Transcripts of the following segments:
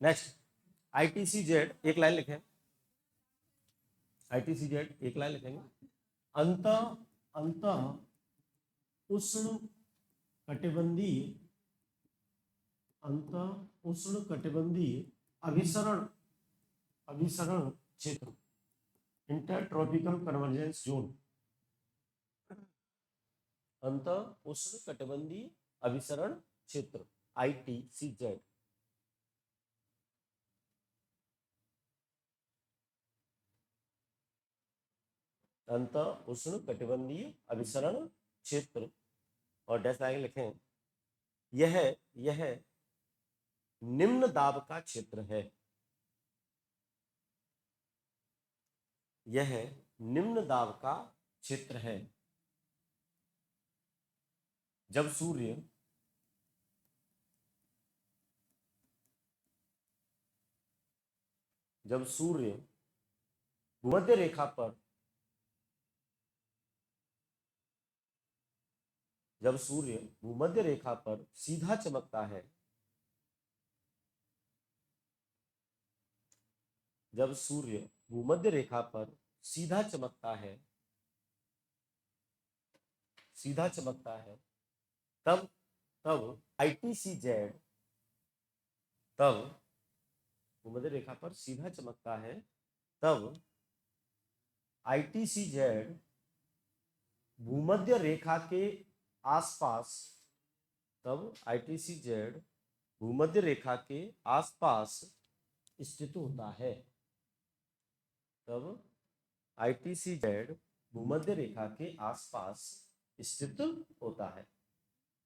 Next ITCZ, एक line लिखें, ITCZ एक लाइन लिखेंगे, अंत उष्ण कटिबंधीय अभिसरण क्षेत्र, इंटरट्रॉपिकल कन्वर्जेंस जोन, अंत उष्ण कटिबंधीय अभिसरण क्षेत्र ITCZ। अंत उष्ण कटिबंधीय अभिसरण क्षेत्र और डैश लाइन लिखें, यह निम्न दाब का क्षेत्र है, यह निम्न दाब का क्षेत्र है। जब सूर्य भूमध्य रेखा पर सीधा चमकता है, जब सूर्य भूमध्य रेखा पर सीधा चमकता है, तब ITCZ, तब भूमध्य रेखा पर सीधा चमकता है, तब ITCZ भूमध्य रेखा के आसपास, तब ITCZ भूमध्य रेखा के आसपास स्थित होता है, तब ITCZ भूमध्य रेखा के आसपास स्थित होता है।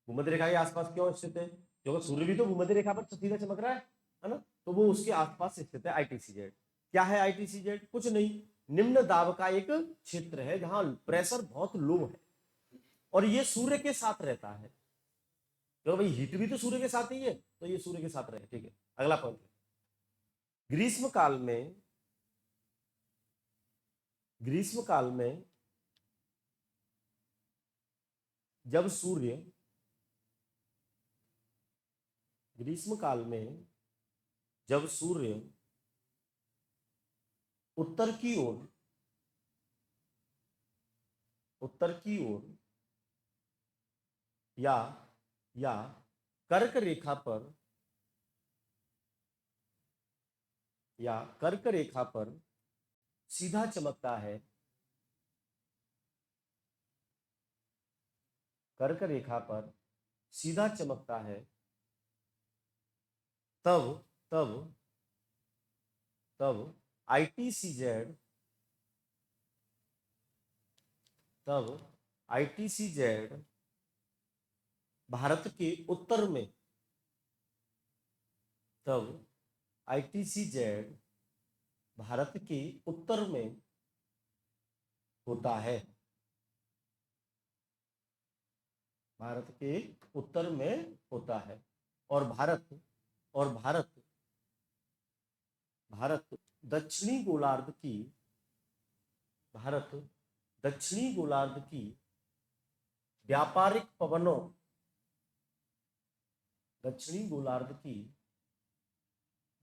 भूमध्य रेखा के आसपास क्यों स्थित है? क्योंकि सूर्य भी तो भूमध्य रेखा पर सीधा चमक रहा है ना, तो वो उसके आसपास स्थित है ITCZ। क्या है ITCZ? कुछ नहीं, निम्न दाब का एक क्षेत्र है जहां प्रेशर बहुत लो है और ये सूर्य के साथ रहता है, तो भाई हीट भी तो सूर्य के साथ ही है, तो ये सूर्य के साथ रहे। ठीक है, अगला पॉइंट, ग्रीष्म काल में जब सूर्य उत्तर की ओर या कर्क रेखा पर सीधा चमकता है, कर्क रेखा पर सीधा चमकता है, तब ITCZ भारत के उत्तर में, तब ITCZ भारत के उत्तर में होता है, भारत के उत्तर में होता है। और भारत दक्षिणी गोलार्ध की व्यापारिक पवनों, दक्षिणी गोलार्ध की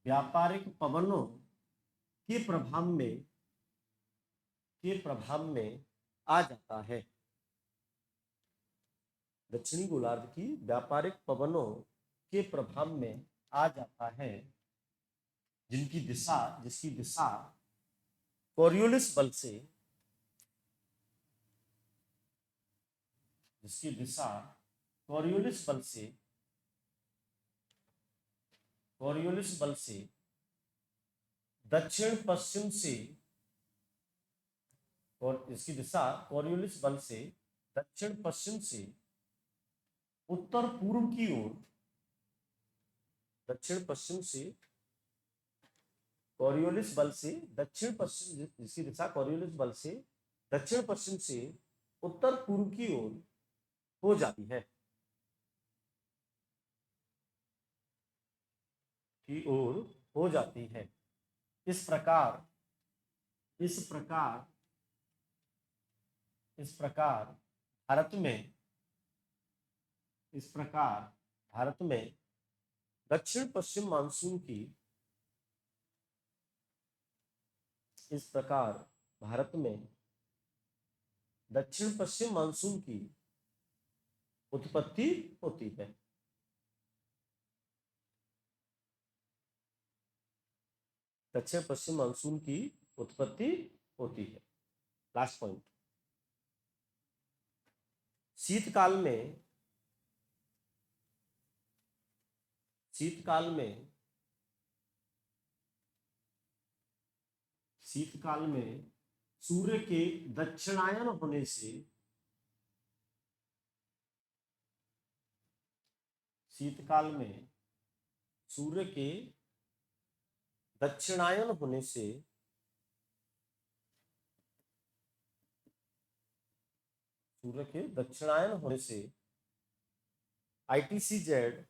व्यापारिक पवनों के प्रभाव में आ जाता है, दक्षिणी गोलार्ध की व्यापारिक पवनों के प्रभाव में आ जाता है, जिसकी दिशा कोरियोलिस बल से दक्षिण पश्चिम से, और इसकी दिशा कोरियोलिस बल से दक्षिण पश्चिम से उत्तर पूर्व की ओर, दक्षिण पश्चिम से कोरियोलिस बल से दक्षिण पश्चिम, जिसकी दिशा कोरियोलिस बल से दक्षिण पश्चिम से उत्तर पूर्व की ओर हो जाती है, इस प्रकार भारत में दक्षिण पश्चिम मानसून की इस प्रकार भारत में दक्षिण पश्चिम मानसून की उत्पत्ति होती है। दक्षिण पश्चिम मानसून की उत्पत्ति होती है। लास्ट पॉइंट, शीतकाल में सूर्य के दक्षिणायन होने से सूर्य के दक्षिणायन होने से ITCZ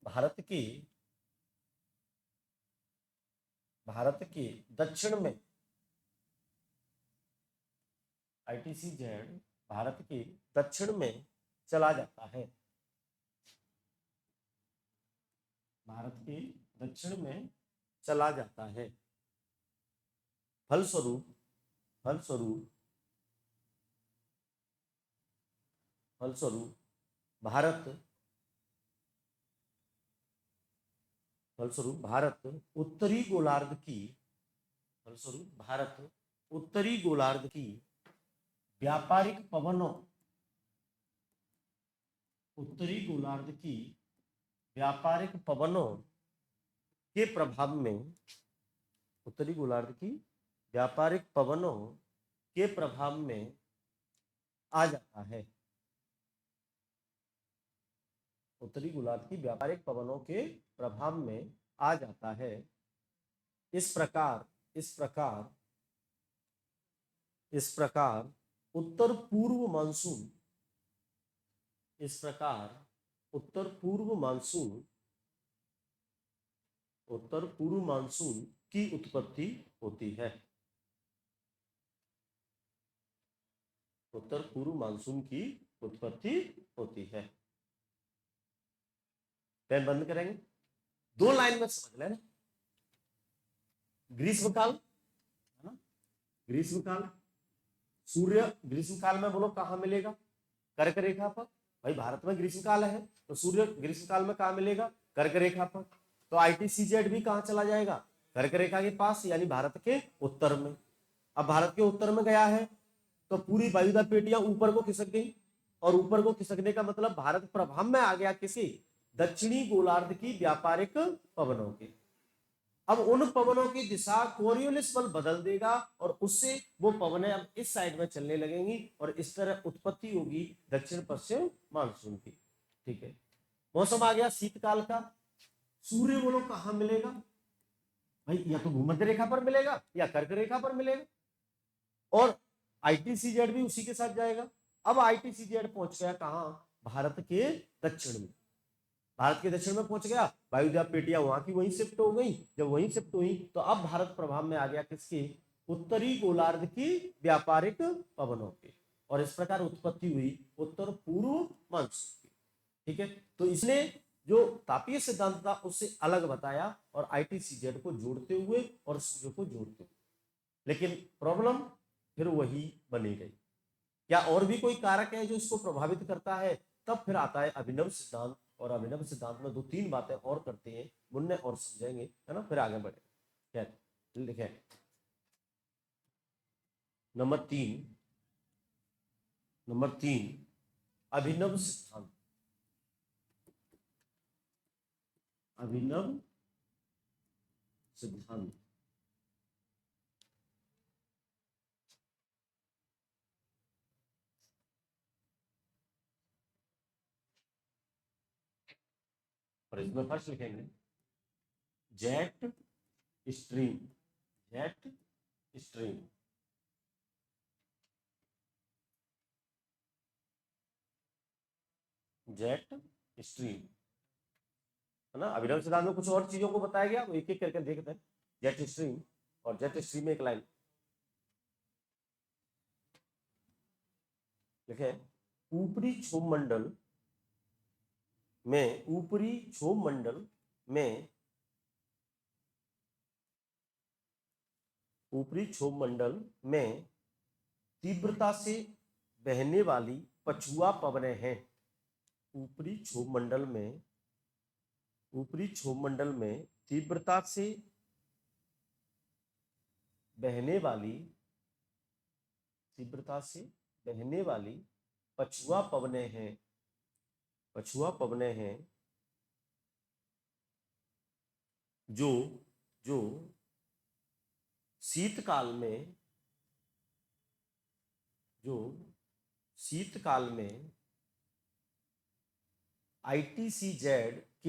भारत के दक्षिण में चला जाता है। फलस्वरूप भारत उत्तरी गोलार्ध की व्यापारिक पवनों के प्रभाव में आ जाता है। इस प्रकार उत्तर पूर्व मानसून की उत्पत्ति होती है। पेन बंद करेंगे, 2 लाइन में समझ लेना। ग्रीष्मकाल है ना, सूर्य ग्रीष्मकाल में बोलो कहां मिलेगा? कर्क रेखा पर। भाई भारत में ग्रीष्मकाल है तो सूर्य ग्रीष्मकाल में कहां मिलेगा? कर्क रेखा पर। तो ITCZ भी कहां चला जाएगा? कर्क रेखा के पास, यानी भारत के उत्तर में। अब भारत के उत्तर में गया है तो पूरी वायुदा पेटियां ऊपर को खिसक गई, और ऊपर को खिसकने का मतलब भारत प्रभाव में आ गया किसी दक्षिणी गोलार्ध की व्यापारिक पवनों के। अब उन पवनों की दिशा कोरियोलिस बल बदल देगा और उससे वो पवनें अब इस साइड में चलने लगेंगी और इस तरह उत्पत्ति होगी दक्षिण पश्चिम मानसून की। ठीक है, मौसम आ गया शीतकाल का। सूर्य बोलो कहां मिलेगा? भाई या तो भूमध्य रेखा पर मिलेगा या कर्क रेखा पर मिलेगा, और ITCZ भी उसी के साथ जाएगा। अब ITCZ पहुंच गया कहां? भारत के दक्षिण में। पहुंच गया, वायुदा पेटियां वहां की वहीं शिफ्ट हो गई। जब वहीं शिफ्ट हुई तो अब भारत प्रभाव में आ गया किसके? उत्तरी गोलार्ध की व्यापारिक पवनों के, और इस प्रकार उत्पत्ति हुई उत्तर पूर्व मानसून की। ठीक है, तो इसने जो तापीय सिद्धांत था उससे अलग बताया, और ITCZ को जोड़ते हुए और सूर्य को जोड़ते हुए। लेकिन प्रॉब्लम फिर वही बनी गई। क्या और भी कोई कारक है जो इसको प्रभावित करता है? तब फिर आता है अभिनव सिद्धांत, और अभिनव सिद्धांत में 2-3 बातें और करते हैं, मुन्ने और समझेंगे, है ना, फिर आगे बढ़े। लिखे नंबर 3 अभिनव सिद्धांत। और इसमें फर्स्ट लिखेंगे जेट स्ट्रीम। है ना। अभिनव सिद्धांत में कुछ और चीजों को बताया गया, वो एक एक करके देखते हैं। जेट स्ट्रीम, और जेट स्ट्रीम में एक लाइन लिखे, ऊपरी क्षोभ मंडल में ऊपरी क्षोभ मंडल में तीव्रता से बहने वाली पछुआ पवनें हैं। ऊपरी क्षोभ मंडल में तीव्रता से बहने वाली पछुआ पवनें हैं जो शीतकाल में ITCZ के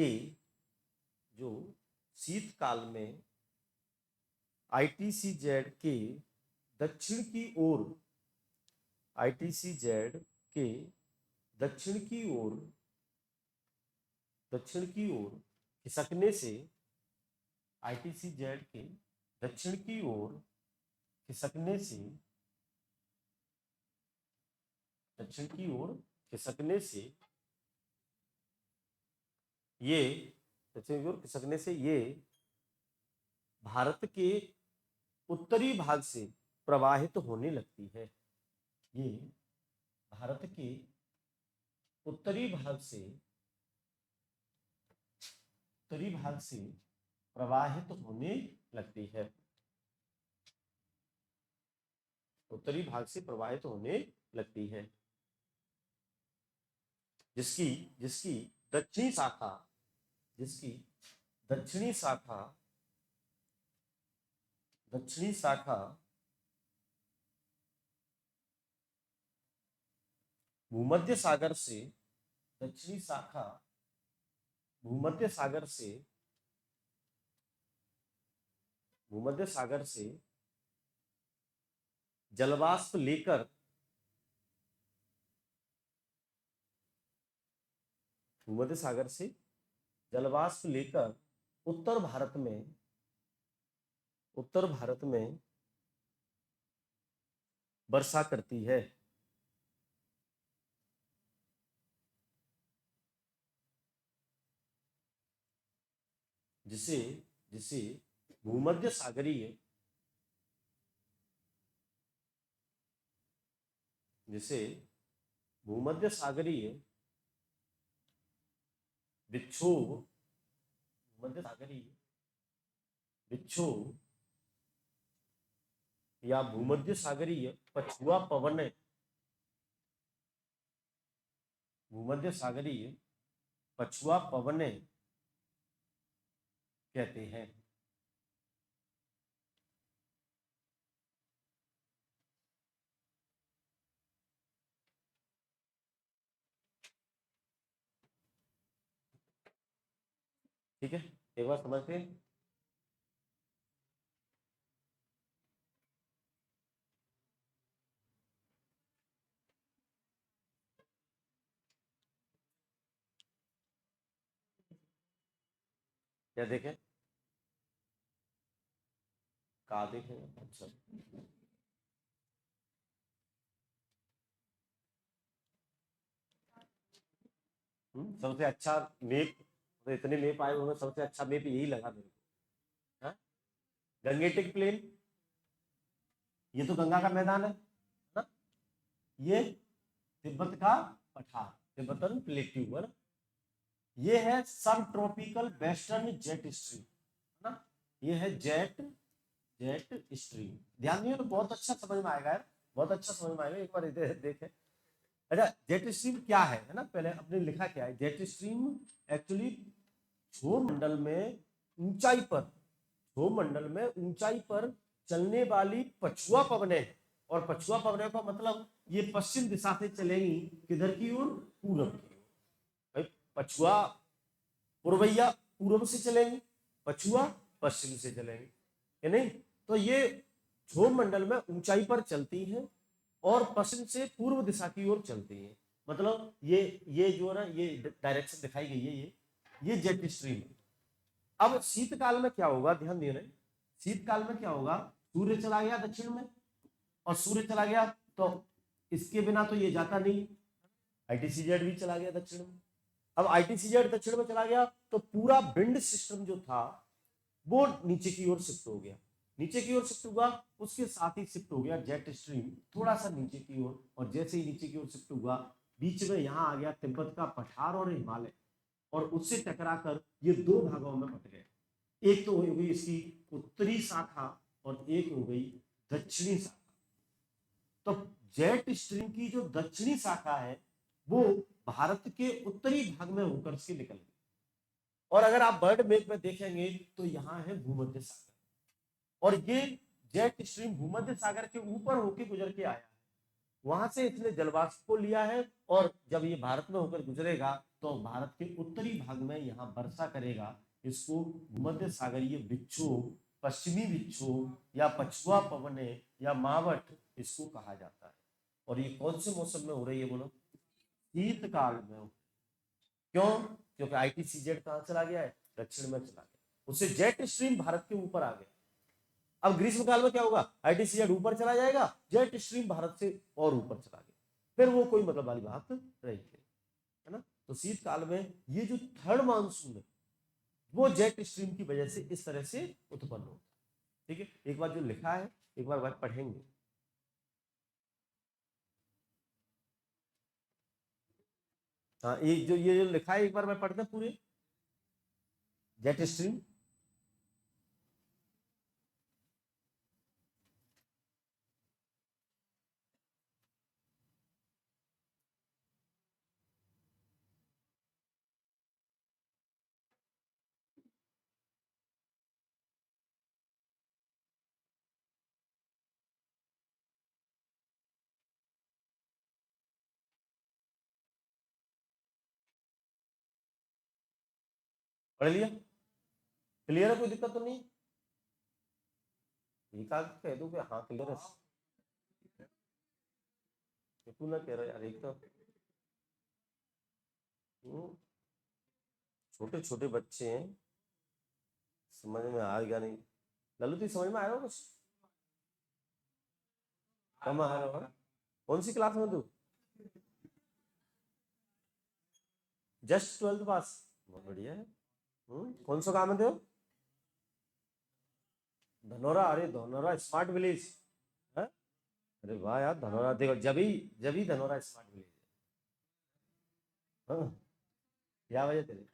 दक्षिण की ओर खिसकने से ये भारत के उत्तरी भाग से प्रवाहित होने लगती है। ये भारत के उत्तरी भाग से प्रवाहित होने लगती है। जिसकी दक्षिणी शाखा भूमध्य सागर से जलवाष्प लेकर उत्तर भारत में वर्षा करती है। जिसे भूमध्य सागरीय विक्षोभ या भूमध्य सागरीय पछुआ पवनें कहते हैं। ठीक है, एक बार समझते हैं। क्या देखें? कहा देखें? अच्छा, सबसे अच्छा मेप, तो इतने मेप आए हुए, सबसे अच्छा मेप यही लगा मेरे को। गंगेटिक प्लेन, ये तो गंगा का मैदान है ना? ये तिब्बत का पठार, तिब्बतन प्लेट्यू है ना? ये है सब ट्रॉपिकल वेस्टर्न जेट स्ट्रीम है ना? ये है जेट स्ट्रीम। ध्यान दिए तो बहुत अच्छा समझ में आएगा यार, बहुत अच्छा समझ में आएगा, एक बार इधर देखें। अच्छा, जेट स्ट्रीम क्या है ना? पहले अपने लिखा क्या है? जेट स्ट्रीम एक्चुअली क्षोभ मंडल में ऊंचाई पर चलने वाली पछुआ पवनें, और पछुआ पवनें का मतलब ये पश्चिम दिशा से चलेंगी, किधर की ओर? पूरब की ओर। भाई पछुआ पूर्वैया पूर्व से चलेंगी, पछुआ पश्चिम से चलेंगे, है नहीं? तो ये क्षोभ मंडल में ऊंचाई पर चलती हैं और पश्चिम से पूर्व दिशा की ओर चलती है। मतलब ये जो है ना, ये डायरेक्शन दिखाई गई है, ये जेट स्ट्रीम है। अब शीतकाल में क्या होगा? ध्यान दिए नहीं, शीतकाल में क्या होगा? सूर्य चला गया दक्षिण में, और सूर्य चला गया तो इसके बिना तो ये जाता नहीं, ITCZ भी चला गया दक्षिण में, अब ITCZ दक्षिण में चला गया तो पूरा विंड सिस्टम जो था वो नीचे की ओर शिफ्ट हो गया, नीचे की ओर शिफ्ट हुआ, उसके साथ ही शिफ्ट हो गया जेट स्ट्रीम थोड़ा सा नीचे की ओर, और जैसे ही नीचे की ओर शिफ्ट हुआ बीच में यहाँ आ गया तिब्बत का पठार और हिमालय, और उससे टकराकर ये दो भागों में बट गए। एक तो हो गई इसकी उत्तरी शाखा और एक हो गई दक्षिणी शाखा। तो जेट स्ट्रीम की जो दक्षिणी शाखा है वो भारत के उत्तरी भाग में होकर के निकल गई, और अगर आप बर्ड मैप में देखेंगे तो यहाँ है भूमध्य सागर, और ये जेट स्ट्रीम भूमध्य सागर के ऊपर होकर गुजर के आया है, वहां से इसने जलवाष्प को लिया है, और जब ये भारत में होकर गुजरेगा तो भारत के उत्तरी भाग में यहाँ वर्षा करेगा। इसको भूमध्य सागरीय विक्षोभ, पश्चिमी विक्षोभ या पछुआ पवने या मावट इसको कहा जाता है। और ये कौन से मौसम में हो रही है बोलो? शीतकाल में। क्यों? क्योंकि ITCZ कहां चला गया है? दक्षिण में चला गया, उससे जेट स्ट्रीम भारत के ऊपर आ गया। अब ग्रीष्म काल में क्या होगा? ITCZ ऊपर चला जाएगा, जेट स्ट्रीम भारत से और ऊपर चला गया, फिर वो कोई मतलब वाली बात रहेगी, है ना। तो शीतकाल में ये जो थर्ड मानसून है वो जेट स्ट्रीम की वजह से इस तरह से उत्पन्न होता है। ठीक है, एक बार जो लिखा है एक बार पढ़ेंगे। हाँ, ये जो लिखा है एक बार मैं पढ़ता पूरे जेट स्ट्रीम। पढ़ लिया? क्लियर है? कोई दिक्कत तो नहीं? एक आग कह दो कि हाँ क्लियर है, तू ना कह रहा यार एक तो छोटे छोटे बच्चे हैं, समझ में आएगा नहीं। लल्लू तुझे समझ में आया होगा कुछ? कम आ रहा होगा। कौन सी क्लास में तू? जस्ट 12th पास? बहुत बढ़िया है। कौन सा काम है तेरे? धनोरा? अरे धनोरा स्मार्ट विलेज है। अरे वाह यार, धनोरा देखो, जब ही धनोरा स्मार्ट विलेज है। हाँ, क्या वजह तेरी?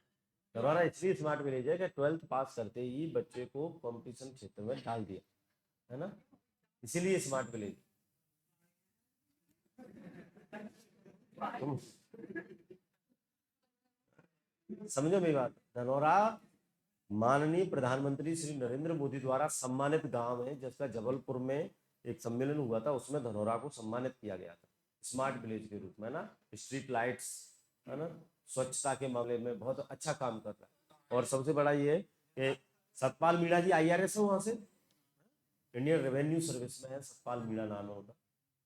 धनोरा इसलिए स्मार्ट विलेज है कि 12th पास करते ही बच्चे को कंपटीशन क्षेत्र में डाल दिया, है ना, इसीलिए स्मार्ट विलेज। तुम समझो मेरी बात। धनोरा माननीय प्रधानमंत्री श्री नरेंद्र मोदी द्वारा सम्मानित गांव है, जिसका जबलपुर में एक सम्मेलन हुआ था, उसमें धनोरा को सम्मानित किया गया था स्मार्ट विलेज के रूप में ना। स्ट्रीट लाइट्स, है ना, स्वच्छता के मामले में बहुत अच्छा काम कर रहा है। और सबसे बड़ा ये है कि सतपाल मीणा जी IRS है वहां से, इंडियन रेवेन्यू सर्विस में है, सतपाल मीणा नाम है उनका।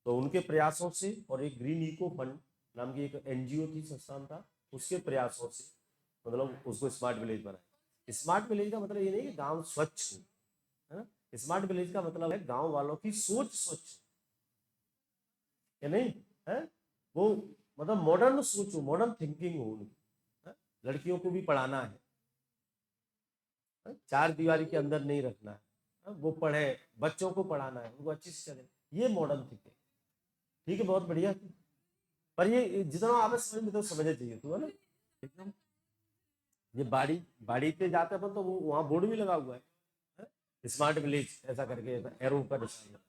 तो उनके प्रयासों से और एक ग्रीन इको फंड नाम की एक NGO थी, संस्थान था, उसके प्रयासों से मतलब उसको स्मार्ट विलेज बनाया। स्मार्ट विलेज का मतलब ये नहीं कि गांव स्वच्छ हो, है ना, स्मार्ट विलेज का मतलब है गांव वालों की सोच स्वच्छ या नहीं है, वो मतलब मॉडर्न सोच हो, मॉडर्न थिंकिंग हो उनकी, है? लड़कियों को भी पढ़ाना है? चार दीवारी के अंदर नहीं रखना है? वो पढ़े, बच्चों को पढ़ाना है, उनको अच्छी से चले, ये मॉडर्न थिंकिंग। ठीक है, बहुत बढ़िया। पर ये जितना आप समझ में तो समझना चाहिए तू, है ना, एकदम। ये बाड़ी बाड़ी पे जाते अपन तो वो वहां बोर्ड भी लगा हुआ है, स्मार्ट विलेज ऐसा करके, एरो का निशान है।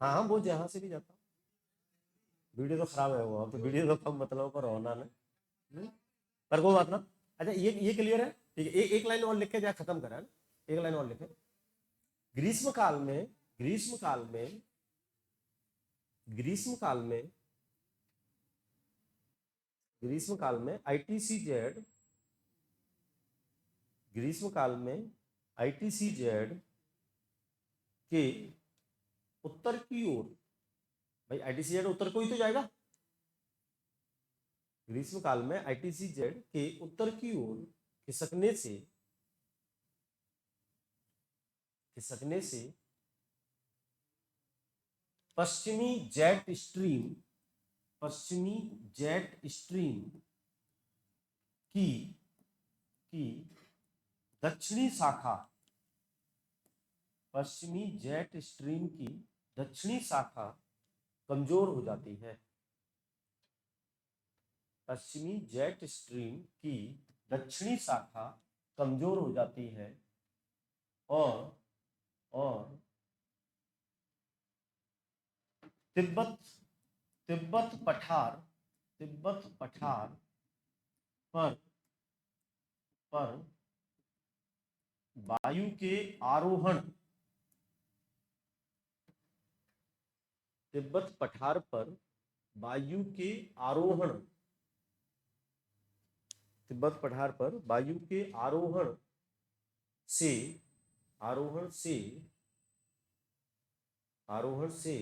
हाँ हाँ, वो जहाँ से भी जाता हूँ। वीडियो तो खराब है वो, तो वीडियो तो कम मतलब पर होना ना, पर कोई बात ना। अच्छा, ये क्लियर है? ठीक है, एक लाइन और लिख के जाए, खत्म करा ना, एक लाइन और लिखे। ग्रीष्म काल में, ग्रीष्म काल में, ग्रीष्म काल में, ग्रीष्म काल में ITCZ, ग्रीष्म काल में ITCZ के उत्तर की ओर, भाई ITCZ उत्तर को ही तो जाएगा। ग्रीष्म काल में ITCZ के उत्तर की ओर खिसकने से, खिसकने से पश्चिमी जेट स्ट्रीम, पश्चिमी जेट स्ट्रीम की की दक्षिणी शाखा, पश्चिमी जेट स्ट्रीम की दक्षिणी शाखा कमजोर हो जाती है। पश्चिमी जेट स्ट्रीम की दक्षिणी शाखा कमजोर हो जाती है और तिब्बत तिब्बत पठार पर वायु के आरोहण, तिब्बत पठार पर वायु के आरोहण, तिब्बत पठार पर वायु के से आरोहण से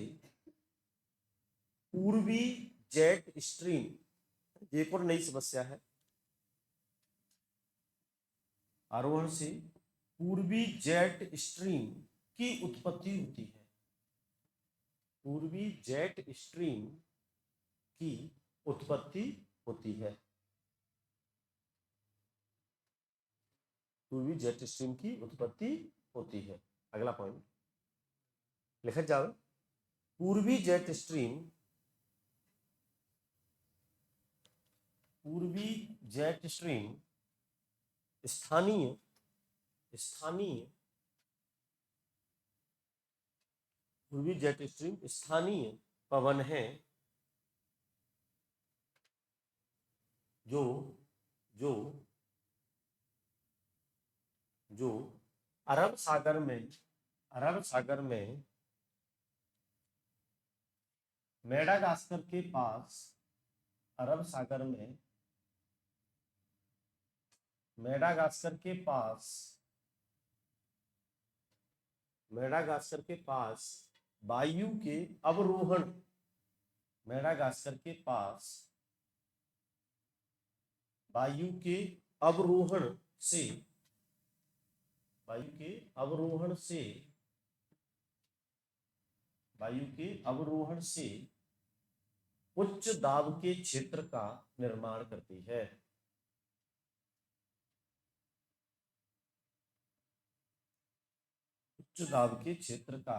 पूर्वी जेट स्ट्रीम, एक और नई समस्या है, आरोहण से पूर्वी जेट स्ट्रीम की उत्पत्ति होती है। पूर्वी जेट स्ट्रीम की उत्पत्ति होती है। पूर्वी जेट स्ट्रीम की उत्पत्ति होती है। अगला पॉइंट लिखा जाओ। पूर्वी जेट स्ट्रीम स्थानीय पूर्वी जेट स्ट्रीम स्थानीय पवन है जो अरब सागर में मेडागास्कर के पास, अरब सागर में मेडागास्कर के पास वायु के अवरोहण, मेडागास्कर के पास वायु के अवरोहण से उच्च दाब के क्षेत्र का निर्माण करती है। उच्च दाब के क्षेत्र का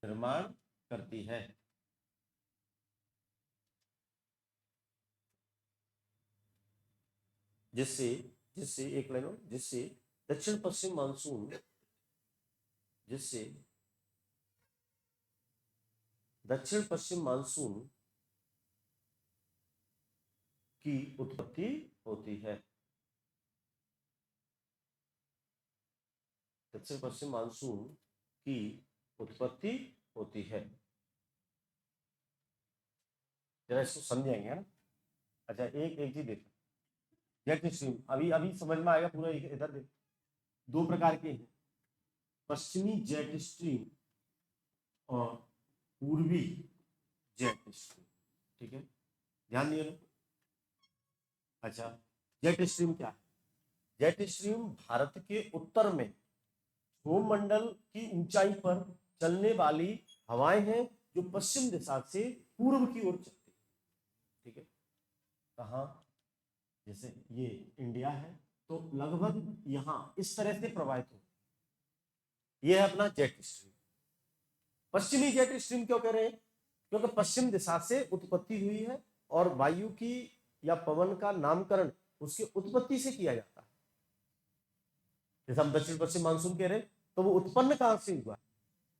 निर्माण करती है, जिससे एक लाइन, जिससे दक्षिण पश्चिम मानसून की उत्पत्ति होती है। दक्षिण पश्चिम मानसून की उत्पत्ति होती है। जरा इसको समझेंगे ना। अच्छा, एक चीज देखो, जेट स्ट्रीम अभी समझ में आएगा पूरा। इधर देखो, दो प्रकार के हैं, पश्चिमी जेट स्ट्रीम और पूर्वी जेट स्ट्रीम। ठीक है, ध्यान दिए। अच्छा, जेट स्ट्रीम क्या है? जेट स्ट्रीम भारत के उत्तर में भूमंडल की ऊंचाई पर चलने वाली हवाएं हैं जो पश्चिम दिशा से पूर्व की ओर चलती है। ठीक है, कहाँ? जैसे ये इंडिया है तो लगभग यहां इस तरह से प्रवाहित हो, ये है अपना जेट स्ट्रीम। पश्चिमी जेट स्ट्रीम क्यों कह रहे हैं? क्योंकि पश्चिम दिशा से उत्पत्ति हुई है और वायु की या पवन का नामकरण उसकी उत्पत्ति से किया जाता है। जैसे हम दक्षिण पश्चिम मानसून कह रहे हैं तो वो उत्पन्न कहां से हुआ,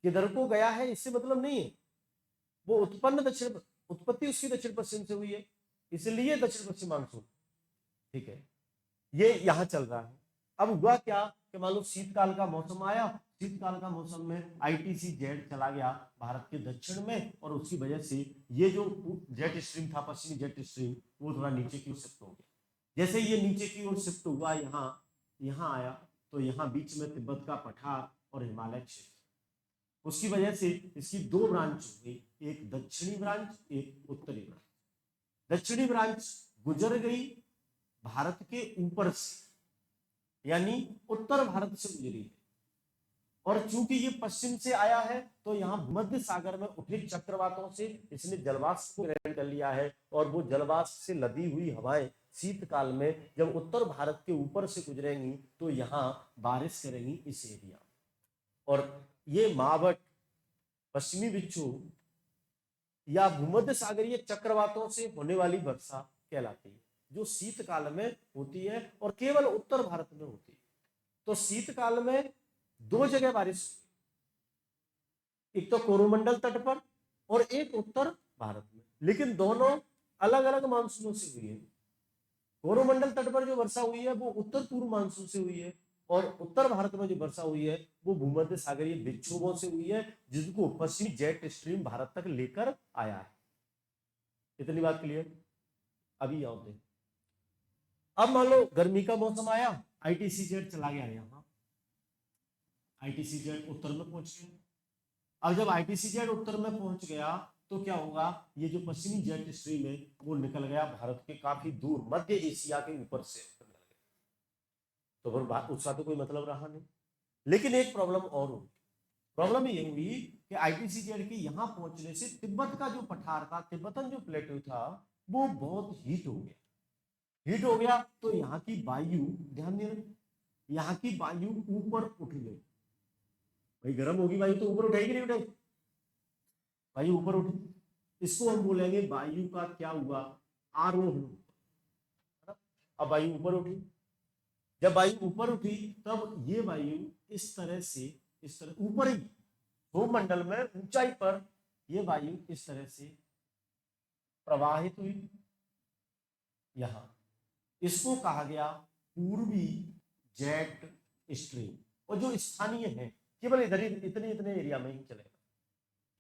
किधर को गया है, इससे मतलब नहीं है। वो उत्पत्ति उसकी दक्षिण पश्चिम से हुई है, इसलिए दक्षिण पश्चिम मानसून। ठीक है, ये यहां चल रहा है। अब हुआ क्या कि मान लो शीतकाल का मौसम आया, शीतकाल का मौसम में आईटीसी जेट चला गया भारत के दक्षिण में, और उसकी वजह से ये जो जेट स्ट्रीम था, पश्चिमी जेट स्ट्रीम, वो थोड़ा नीचे की ओर शिफ्ट हो गया। जैसे ये नीचे की ओर शिफ्ट हुआ, यहाँ आया, तो यहाँ बीच में तिब्बत का पठार और हिमालय क्षेत्र, उसकी वजह से इसकी दो ब्रांच हो गई, एक दक्षिणी ब्रांच, एक उत्तरी ब्रांच। दक्षिणी ब्रांच गुजर गई भारत के ऊपर से, यानी उत्तर भारत से गुजरी है। और चूंकि ये पश्चिम से आया है तो यहाँ भूमध्य सागर में उठे चक्रवातों से इसने जलवाष्प को ग्रहण कर लिया है, और वो जलवाष्प से लदी हुई हवाएं शीतकाल में जब उत्तर भारत के ऊपर से गुजरेंगी तो यहाँ बारिश करेंगी इस एरिया। और ये मावट, पश्चिमी विक्षोभ या भूमध्य सागरीय चक्रवातों से होने वाली वर्षा कहलाती है, जो शीतकाल में होती है और केवल उत्तर भारत में होती है। तो शीतकाल में दो जगह बारिश हुई, एक तो कोरोमंडल तट पर और एक उत्तर भारत में, लेकिन दोनों अलग अलग मानसूनों से हुई है। कोरोमंडल तट पर जो वर्षा हुई है वो उत्तर पूर्व मानसून से हुई है, और उत्तर भारत में जो वर्षा हुई है वो भूमध्य सागरीय विक्षोभों से हुई है, जिसको पश्चिमी जेट स्ट्रीम भारत तक लेकर आया है। इतनी बात क्लियर? अभी आओ देख, अब मान लो गर्मी का मौसम आया, आईटीसी जेट चला गया यहाँ, आईटीसी जेट उत्तर में पहुंच गया। अब जब आईटीसी जेट उत्तर में पहुंच गया तो क्या होगा, ये जो पश्चिमी जेट स्ट्रीम है वो निकल गया भारत के काफी दूर मध्य एशिया के ऊपर से निकल गया, तो फिर उसका तो कोई मतलब रहा नहीं। लेकिन एक प्रॉब्लम और हुई, प्रॉब्लम ये हुई कि आईटीसी जेट के यहाँ पहुंचने से तिब्बत का जो पठार था, तिब्बतन जो प्लेटू था, वो बहुत हीट हो गया। हीट हो गया तो यहाँ की वायु, ध्यान देना, यहाँ की वायु ऊपर उठ गई। भाई गर्म होगी वायु तो ऊपर उठाएगी नहीं उठाएगी, वायु ऊपर उठी, इसको हम बोलेंगे वायु का क्या हुआ, आरोहण। अब वायु ऊपर उठी, जब वायु ऊपर उठी तब ये वायु इस तरह से, इस तरह ऊपर ही भूमंडल में ऊंचाई पर ये वायु इस तरह से प्रवाहित हुई यहां, इसको कहा गया पूर्वी जेट स्ट्रीम। और जो स्थानीय है केवल इधर ही इतने इतने एरिया में ही चलेगा,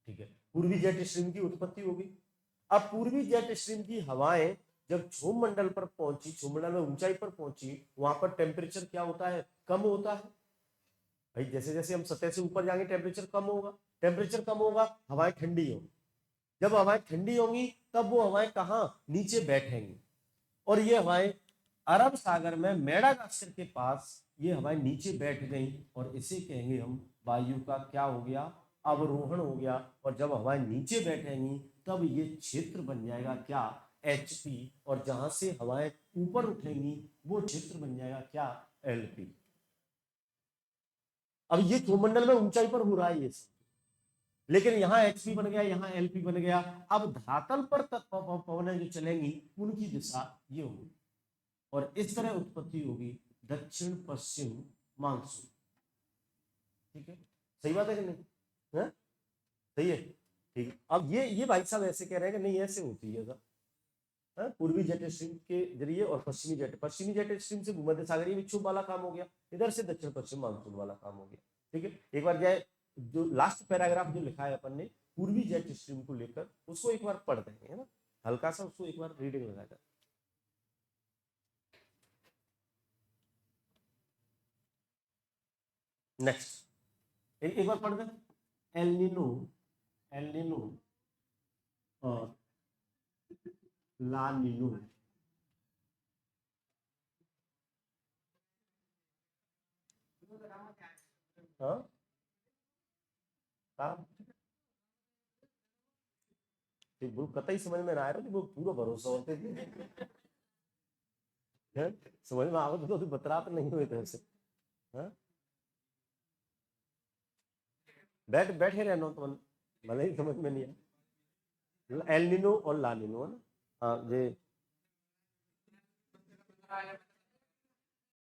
ठीक है। पूर्वी जेट स्ट्रीम की उत्पत्ति होगी। अब पूर्वी जेट स्ट्रीम की हवाएं जब क्षोभ मंडल पर पहुंची, क्षोभ मंडल में ऊंचाई पर पहुंची, वहां पर टेम्परेचर क्या होता है, कम होता है। भाई जैसे जैसे हम सतह से ऊपर जाएंगे टेम्परेचर कम होगा, टेम्परेचर कम होगा, हवाएं ठंडी होंगी। जब हवाएं ठंडी होंगी तब वो हवाएं कहाँ, नीचे बैठेंगी, और ये हवाएं अरब सागर में मेडागास्कर के पास ये हवाएं नीचे बैठ गई, और इसे कहेंगे हम वायु का क्या हो गया, अवरोहण हो गया। और जब हवाएं नीचे बैठेंगी तब ये क्षेत्र बन जाएगा क्या, HP, और जहां से हवाएं ऊपर उठेंगी वो क्षेत्र बन जाएगा क्या, LP। अब ये भूमंडल में ऊंचाई पर हो रहा है ये सब, लेकिन यहाँ HP बन गया, यहाँ LP बन गया। अब धरातल पर पवनें जो चलेंगी उनकी दिशा ये होगी, और इस तरह उत्पत्ति होगी दक्षिण पश्चिम मानसून। ठीक है, सही बात है कि नहीं है? सही है, ठीक है। अब ये भाई साहब ऐसे कह रहे हैं कि नहीं ऐसे होती है सर, पूर्वी जेट स्ट्रीम के जरिए और पश्चिमी जेट स्ट्रीम से भूमध्य सागरीय विक्षोभ वाला काम हो गया, इधर से दक्षिण पश्चिम मानसून वाला काम हो गया। ठीक है, एक बार जाए जो लास्ट पैराग्राफ जो लिखा है अपन ने पूर्वी जेट स्ट्रीम को लेकर, उसको एक बार पढ़ देंगे, है ना, हल्का सा उसको एक बार रीडिंग लगा जाए। नेक्स्ट एक बार पढ़ दें, एल नीनो, एल नीनो और ला नीनो। हाँ हाँ, वो कतई समझ में ना आ रहा, वो पूरा भरोसा होते थे समझ में आवत तो बतरा तो नहीं हुए थे ऐसे। हाँ, बैठे रहना तो भले ही समझ में नहीं आया। एल नीनो और ला नीनो है ना, हाँ ये